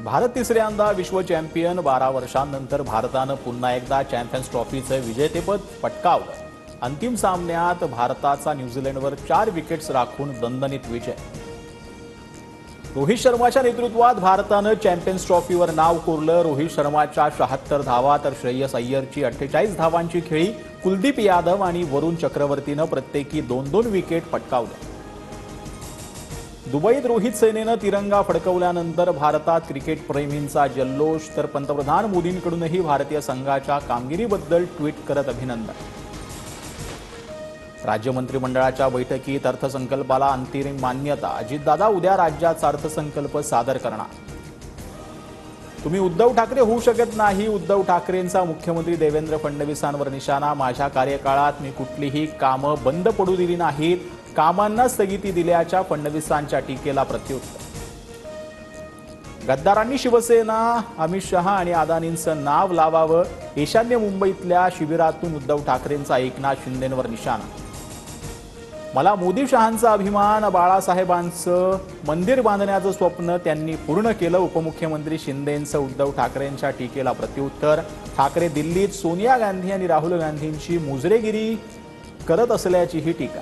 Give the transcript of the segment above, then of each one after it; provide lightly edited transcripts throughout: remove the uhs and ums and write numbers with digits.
भारत तिसऱ्यांदा विश्व चॅम्पियन 12 वर्षांनंतर भारतानं पुन्हा एकदा चॅम्पियन्स ट्रॉफीचं विजेतेपद पटकावलं। अंतिम सामन्यात भारताचा न्यूझीलंडवर 4 विकेट्स राखून दणदणीत विजय। रोहित शर्माच्या नेतृत्वात भारतानं चॅम्पियन्स ट्रॉफीवर नाव कोरलं। रोहित शर्माच्या 76 धावा तर श्रेयस अय्यरची 48 धावांची खेळी। कुलदीप यादव आणि वरुण चक्रवर्तीनं प्रत्येकी 2-2 विकेट पटकावल्या। दुबईत रोहित सेनेनं तिरंगा फडकवल्यानंतर भारतात क्रिकेट प्रेमींचा जल्लोष, तर पंतप्रधान मोदींकडूनही भारतीय संघाच्या कामगिरीबद्दल ट्विट करत अभिनंदन। राज्य मंत्रिमंडळाच्या बैठकीत अर्थसंकल्पाला अंतिम मान्यता। अजितदादा उद्या राज्याचा अर्थसंकल्प सादर करणार। तुम्ही उद्धव ठाकरे होऊ शकत नाही, उद्धव ठाकरेंचा मुख्यमंत्री देवेंद्र फडणवीसांवर निशाणा। माझ्या कार्यकाळात मी कुठलीही कामं बंद पडू दिली नाहीत, कामांना स्थगिती दिल्याच्या फडणवीसांच्या टीकेला प्रत्युत्तर। गद्दारांनी शिवसेना, अमित शहा आणि अदानींचं नाव लावावं। ईशान्य मुंबईतल्या शिबिरातून उद्धव ठाकरेंचा एकनाथ शिंदेंवर निशाणा। मला मोदी शहांचा अभिमान, बाळासाहेबांचं मंदिर बांधण्याचं स्वप्न त्यांनी पूर्ण केलं। उपमुख्यमंत्री शिंदेंचं उद्धव ठाकरेंच्या टीकेला प्रत्युत्तर। ठाकरे दिल्लीत सोनिया गांधी आणि राहुल गांधींची मुजरेगिरी करत असल्याचीही टीका।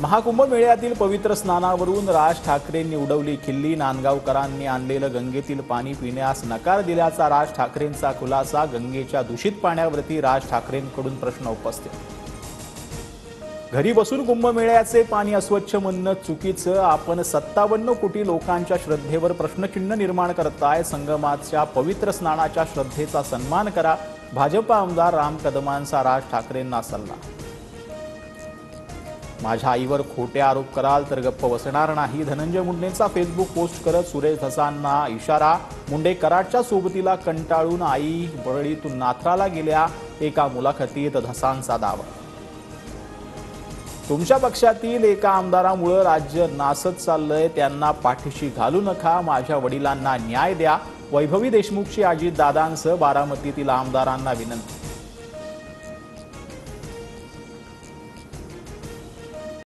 महाकुंभ मेळ्यातील पवित्र स्नानावरून राज ठाकरेंनी उडवली खिल्ली। नांदगावकरांनी आणलेलं गंगेतील पाणी पिण्यास नकार दिल्याचा राज ठाकरेंचा खुलासा। गंगेच्या दूषित पाण्यावरती राज ठाकरेंकडून प्रश्न उपस्थित। घरी बसून कुंभमेळ्याचे पाणी अस्वच्छ म्हणणं चुकीचं। आपण 57 कोटी लोकांच्या श्रद्धेवर प्रश्नचिन्ह निर्माण करताय। संगमाच्या पवित्र स्नानाच्या श्रद्धेचा सन्मान करा। भाजप आमदार राम कदमांचा राज ठाकरेंना सल्ला। माझ्या आईवर खोटे आरोप कराल तर गप्प बसणार नाही। धनंजय मुंडेंचा फेसबुक पोस्ट करत सुरेश धसांना इशारा। मुंडे कराडच्या सोबतीला कंटाळून आई बरळीतून नाथराला गेल्या, एका मुलाखतीत धसांचा दावा। तुमच्या पक्षातील एका आमदारामुळे राज्य नासत चाललंय, त्यांना पाठीशी घालू नका। माझ्या वडिलांना न्याय द्या। वैभवी देशमुखची अजितदादांसह बारामतीतील आमदारांना विनंती।